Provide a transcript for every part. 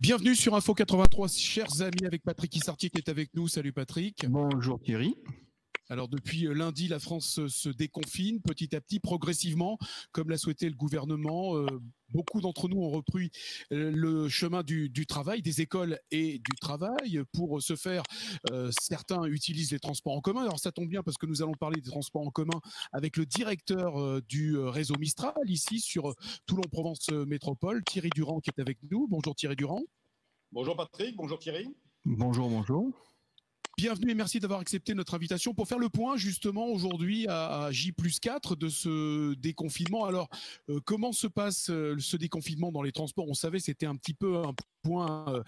Bienvenue sur Info 83, chers amis, avec Patrick Issartier qui est avec nous. Salut Patrick. Bonjour Thierry. Alors depuis lundi, la France se déconfine petit à petit, progressivement, comme l'a souhaité le gouvernement. Beaucoup d'entre nous ont repris le chemin du travail, des écoles et du travail. Pour ce faire, certains utilisent les transports en commun. Alors ça tombe bien parce que nous allons parler des transports en commun avec le directeur du réseau Mistral, ici sur Toulon-Provence Métropole, Thierry Durand, qui est avec nous. Bonjour Thierry Durand. Bonjour Patrick, bonjour Thierry. Bonjour, bonjour. Bienvenue et merci d'avoir accepté notre invitation pour faire le point justement aujourd'hui à J+4 de ce déconfinement. Alors, comment se passe ce déconfinement dans les transports? On savait que c'était un petit peu un point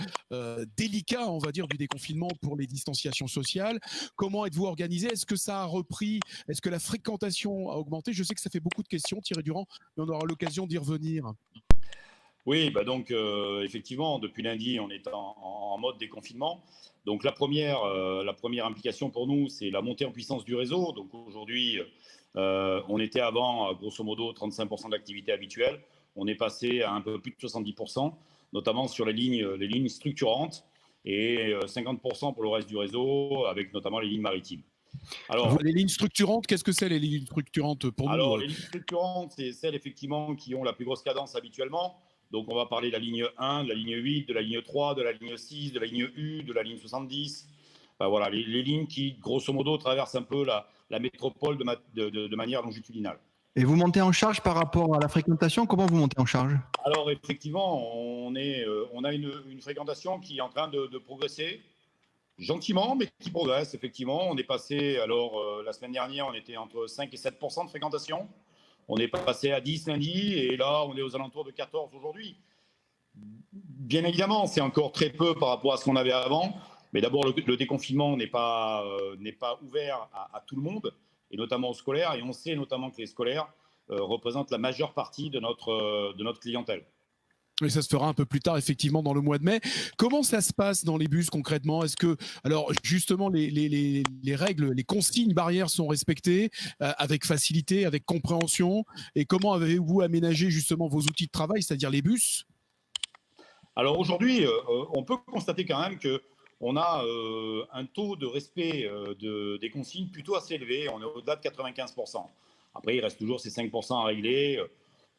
délicat, on va dire, du déconfinement pour les distanciations sociales. Comment êtes-vous organisé? Est-ce que ça a repris? Est-ce que la fréquentation a augmenté? Je sais que ça fait beaucoup de questions, Thierry Durand, mais on aura l'occasion d'y revenir. Oui, donc effectivement, depuis lundi, on est en mode déconfinement. Donc la première implication pour nous, c'est la montée en puissance du réseau. Donc aujourd'hui, on était avant, grosso modo, 35% de l'activité habituelle. On est passé à un peu plus de 70%, notamment sur les lignes structurantes, et 50% pour le reste du réseau, avec notamment les lignes maritimes. Alors, les lignes structurantes, qu'est-ce que c'est les lignes structurantes pour nous? Alors, les lignes structurantes, c'est celles effectivement qui ont la plus grosse cadence habituellement. Donc, on va parler de la ligne 1, de la ligne 8, de la ligne 3, de la ligne 6, de la ligne U, de la ligne 70. Enfin, voilà, les lignes qui, grosso modo, traversent un peu la métropole de manière longitudinale. Et vous montez en charge par rapport à la fréquentation? Comment vous montez en charge? Alors, effectivement, on a une fréquentation qui est en train de progresser, gentiment, mais qui progresse, effectivement. On est passé, la semaine dernière, on était entre 5 et 7% de fréquentation. On est passé à 10 lundi, et là, on est aux alentours de 14 aujourd'hui. Bien évidemment, c'est encore très peu par rapport à ce qu'on avait avant, mais d'abord, le déconfinement n'est pas ouvert à tout le monde, et notamment aux scolaires, et on sait notamment que les scolaires représentent la majeure partie de notre clientèle. Et ça se fera un peu plus tard, effectivement, dans le mois de mai. Comment ça se passe dans les bus concrètement? Est-ce que, alors justement, les règles, les consignes barrières sont respectées avec facilité, avec compréhension? Et comment avez-vous aménagé justement vos outils de travail, c'est-à-dire les bus? Alors aujourd'hui, on peut constater quand même qu'on a un taux de respect des consignes plutôt assez élevé. On est au-delà de 95%. Après, il reste toujours ces 5% à régler.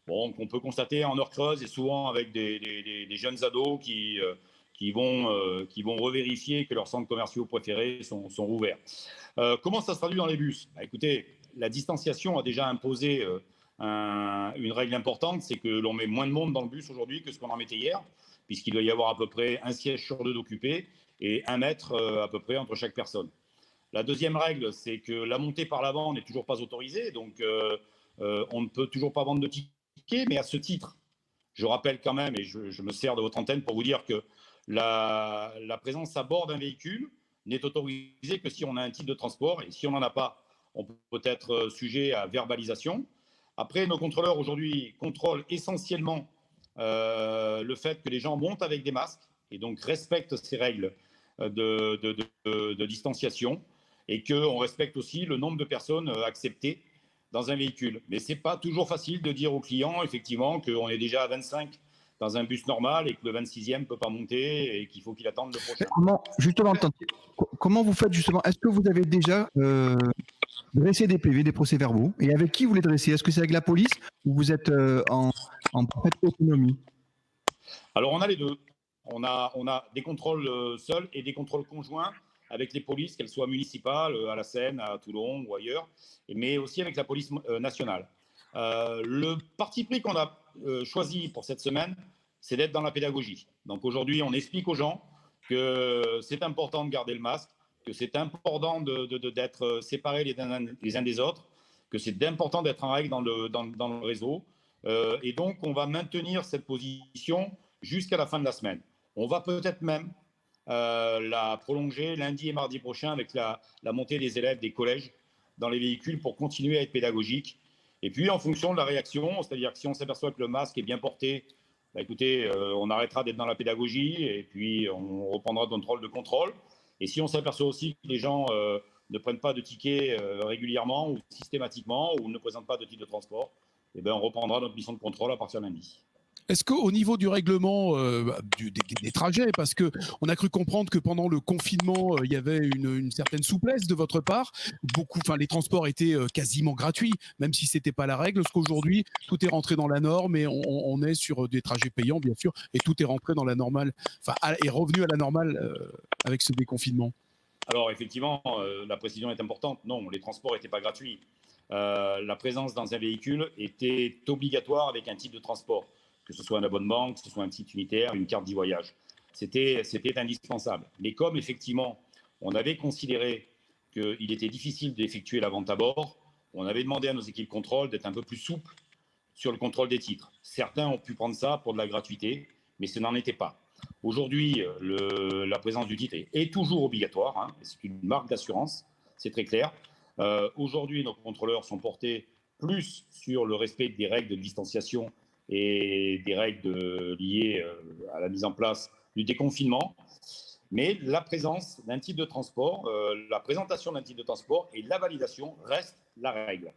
Bon, qu'on peut constater en heure creuse et souvent avec des jeunes ados qui vont revérifier que leurs centres commerciaux préférés sont rouverts. Comment ça se traduit dans les bus? Écoutez, la distanciation a déjà imposé une règle importante, c'est que l'on met moins de monde dans le bus aujourd'hui que ce qu'on en mettait hier, puisqu'il doit y avoir à peu près un siège sur deux d'occupé et 1 mètre à peu près entre chaque personne. La deuxième règle, c'est que la montée par l'avant n'est toujours pas autorisée, donc on ne peut toujours pas vendre de tickets. Mais à ce titre, je rappelle quand même, et je me sers de votre antenne pour vous dire que la présence à bord d'un véhicule n'est autorisée que si on a un titre de transport, et si on n'en a pas, on peut être sujet à verbalisation. Après, nos contrôleurs aujourd'hui contrôlent essentiellement le fait que les gens montent avec des masques et donc respectent ces règles de distanciation, et qu'on respecte aussi le nombre de personnes acceptées dans un véhicule. Mais ce n'est pas toujours facile de dire aux clients, effectivement, qu'on est déjà à 25 dans un bus normal et que le 26e ne peut pas monter et qu'il faut qu'il attende le prochain. Comment vous faites justement? Est-ce que vous avez déjà dressé des PV, des procès-verbaux? Et avec qui vous les dressez? Est-ce que c'est avec la police ou vous êtes en parfaite autonomie? Alors, on a les deux. On a des contrôles seuls et des contrôles conjoints avec les polices, qu'elles soient municipales, à la Seine, à Toulon ou ailleurs, mais aussi avec la police nationale. Le parti pris qu'on a choisi pour cette semaine, c'est d'être dans la pédagogie. Donc aujourd'hui, on explique aux gens que c'est important de garder le masque, que c'est important d'être séparés les uns des autres, que c'est important d'être en règle dans le réseau. Et donc, on va maintenir cette position jusqu'à la fin de la semaine. On va peut-être même la prolonger lundi et mardi prochain avec la montée des élèves des collèges dans les véhicules pour continuer à être pédagogique. Et puis, en fonction de la réaction, c'est-à-dire que si on s'aperçoit que le masque est bien porté, écoutez, on arrêtera d'être dans la pédagogie et puis on reprendra notre rôle de contrôle. Et si on s'aperçoit aussi que les gens ne prennent pas de tickets régulièrement ou systématiquement ou ne présentent pas de titre de transport, eh bien, on reprendra notre mission de contrôle à partir de lundi. Est-ce qu'au niveau du règlement des trajets, parce que on a cru comprendre que pendant le confinement, il y avait une certaine souplesse de votre part, les transports étaient quasiment gratuits, même si c'était pas la règle. Parce qu'aujourd'hui, tout est rentré dans la norme et on est sur des trajets payants, bien sûr, et tout est rentré dans la normale, est revenu à la normale avec ce déconfinement. Alors effectivement, la précision est importante. Non, les transports n'étaient pas gratuits. La présence dans un véhicule était obligatoire avec un type de transport, que ce soit un abonnement, que ce soit un titre unitaire, une carte d'e-voyage. C'était indispensable. Mais comme effectivement, on avait considéré qu'il était difficile d'effectuer la vente à bord, on avait demandé à nos équipes contrôle d'être un peu plus souples sur le contrôle des titres. Certains ont pu prendre ça pour de la gratuité, mais ce n'en était pas. Aujourd'hui, la présence du titre est toujours obligatoire. Hein, c'est une marque d'assurance, c'est très clair. Aujourd'hui, nos contrôleurs sont portés plus sur le respect des règles de distanciation et des règles liées à la mise en place du déconfinement. Mais la présence d'un titre de transport, la présentation d'un titre de transport et la validation restent la règle.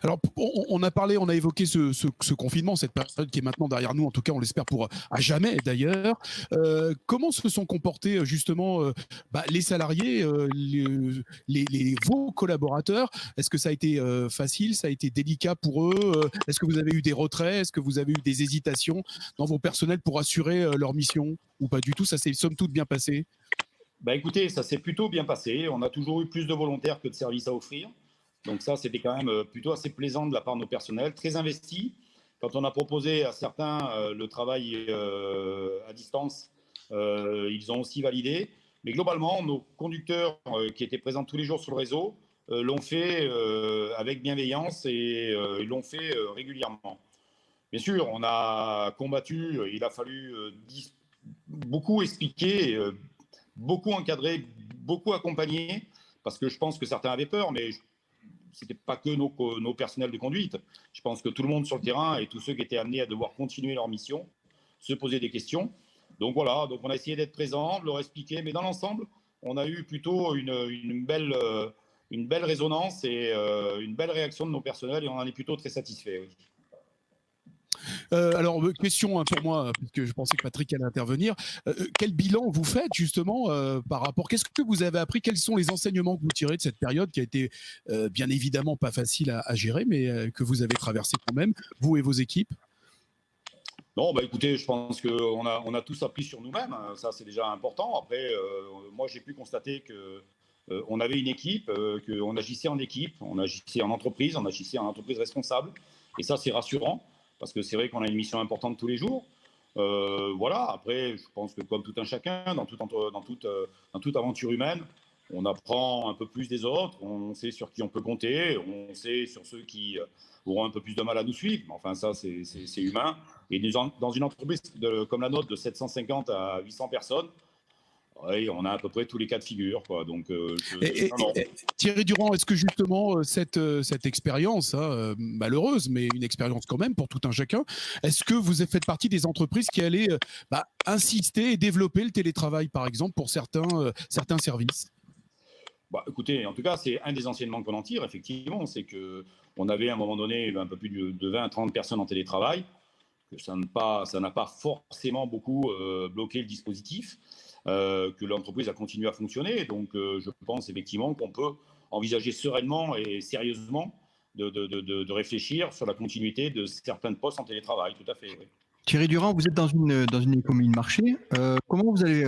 Alors, on a évoqué ce confinement, cette période qui est maintenant derrière nous, en tout cas, on l'espère pour à jamais d'ailleurs. Comment se sont comportés justement les salariés, vos collaborateurs? Est-ce que ça a été facile, ça a été délicat pour eux? Est-ce que vous avez eu des retraits? Est-ce que vous avez eu des hésitations dans vos personnels pour assurer leur mission? Ou pas du tout, ça s'est somme toute bien passé? Écoutez, ça s'est plutôt bien passé. On a toujours eu plus de volontaires que de services à offrir. Donc ça, c'était quand même plutôt assez plaisant de la part de nos personnels, très investis. Quand on a proposé à certains le travail à distance, ils ont aussi validé. Mais globalement, nos conducteurs qui étaient présents tous les jours sur le réseau l'ont fait avec bienveillance et ils l'ont fait régulièrement. Bien sûr, on a combattu, il a fallu beaucoup expliquer, beaucoup encadrer, beaucoup accompagner, parce que je pense que certains avaient peur, mais ce n'était pas que nos personnels de conduite. Je pense que tout le monde sur le terrain et tous ceux qui étaient amenés à devoir continuer leur mission se posaient des questions. Donc voilà, donc on a essayé d'être présent, de leur expliquer, mais dans l'ensemble, on a eu plutôt une belle résonance et une belle réaction de nos personnels et on en est plutôt très satisfait. Oui. Alors, question pour moi, puisque je pensais que Patrick allait intervenir. Quel bilan vous faites justement par rapport? Qu'est-ce que vous avez appris? Quels sont les enseignements que vous tirez de cette période qui a été bien évidemment pas facile à gérer, mais que vous avez traversé quand même, vous et vos équipes? Non, écoutez, je pense qu'on a tous appris sur nous-mêmes. Ça, c'est déjà important. Après, moi, j'ai pu constater qu'on avait une équipe, qu'on agissait en équipe, on agissait en entreprise responsable. Et ça, c'est rassurant. Parce que c'est vrai qu'on a une mission importante tous les jours. Voilà, après, je pense que comme tout un chacun, dans toute aventure humaine, on apprend un peu plus des autres, on sait sur qui on peut compter, on sait sur ceux qui auront un peu plus de mal à nous suivre. Enfin, ça, c'est humain. Et dans une entreprise comme la nôtre de 750 à 800 personnes, oui, on a à peu près tous les cas de figure, quoi. Donc, Thierry Durand, est-ce que justement cette expérience, malheureuse, mais une expérience quand même pour tout un chacun, est-ce que vous faites partie des entreprises qui allaient insister et développer le télétravail, par exemple, pour certains services? Écoutez, en tout cas, c'est un des enseignements qu'on en tire, effectivement, c'est qu'on avait à un moment donné un peu plus de 20 à 30 personnes en télétravail, que ça n'a pas forcément beaucoup bloqué le dispositif. Que l'entreprise a continué à fonctionner. Donc, je pense effectivement qu'on peut envisager sereinement et sérieusement de réfléchir sur la continuité de certains postes en télétravail. Tout à fait, oui. Thierry Durand, vous êtes dans une économie de marché. Comment vous allez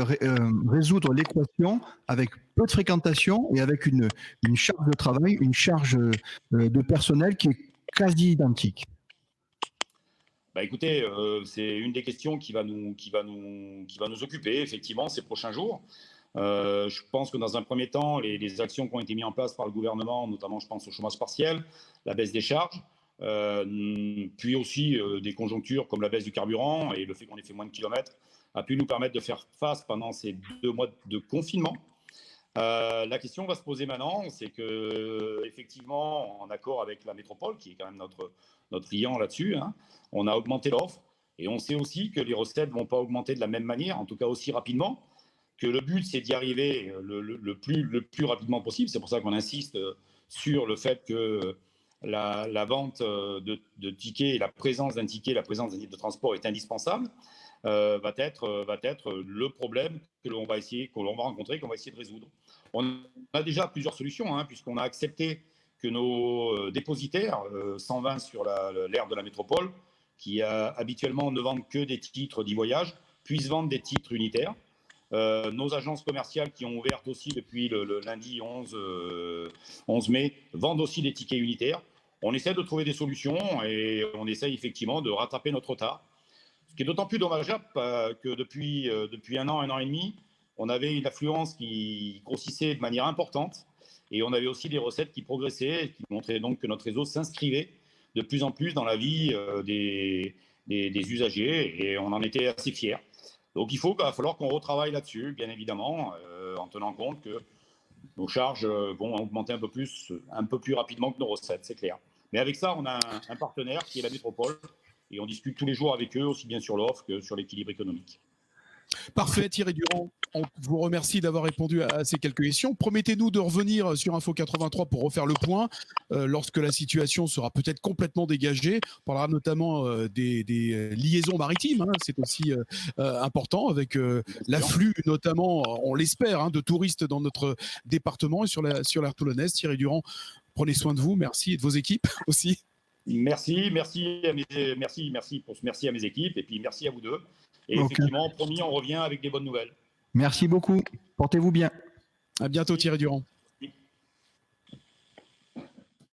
résoudre l'équation avec peu de fréquentation et avec une charge de travail, une charge de personnel qui est quasi identique? Écoutez, c'est une des questions qui va nous occuper effectivement ces prochains jours. Je pense que dans un premier temps, les actions qui ont été mises en place par le gouvernement, notamment je pense au chômage partiel, la baisse des charges, puis aussi des conjonctures comme la baisse du carburant et le fait qu'on ait fait moins de kilomètres, a pu nous permettre de faire face pendant ces 2 mois de confinement. La question va se poser maintenant, c'est que effectivement, en accord avec la métropole, qui est quand même notre client là-dessus, hein, on a augmenté l'offre et on sait aussi que les recettes ne vont pas augmenter de la même manière, en tout cas aussi rapidement, que le but c'est d'y arriver le plus rapidement possible. C'est pour ça qu'on insiste sur le fait que la vente de tickets et la présence d'un ticket, la présence d'un titre de transport est indispensable, va être le problème que l'on va rencontrer, qu'on va essayer de résoudre. On a déjà plusieurs solutions, puisqu'on a accepté que nos dépositaires, 120 sur l'aire de la métropole, qui habituellement ne vendent que des titres d'e-voyage, puissent vendre des titres unitaires. Nos agences commerciales qui ont ouvert aussi depuis le lundi 11 mai vendent aussi des tickets unitaires. On essaie de trouver des solutions et on essaie effectivement de rattraper notre retard. Ce qui est d'autant plus dommageable que depuis un an et demi, on avait une affluence qui grossissait de manière importante et on avait aussi des recettes qui progressaient et qui montraient donc que notre réseau s'inscrivait de plus en plus dans la vie des usagers et on en était assez fiers. Donc il va falloir qu'on retravaille là-dessus, bien évidemment, en tenant compte que nos charges vont augmenter un peu plus rapidement que nos recettes, c'est clair. Mais avec ça, on a un partenaire qui est la métropole et on discute tous les jours avec eux, aussi bien sur l'offre que sur l'équilibre économique. Parfait, Thierry Durand. On vous remercie d'avoir répondu à ces quelques questions. Promettez-nous de revenir sur Info 83 pour refaire le point lorsque la situation sera peut-être complètement dégagée. On parlera notamment des liaisons maritimes. C'est aussi important avec l'afflux, notamment, on l'espère, de touristes dans notre département et sur l'aire toulonnaise. Thierry Durand, prenez soin de vous. Merci et de vos équipes aussi. Merci à mes équipes et puis merci à vous deux. Et effectivement, promis, on revient avec des bonnes nouvelles. Merci beaucoup. Portez-vous bien. À bientôt, Thierry Durand.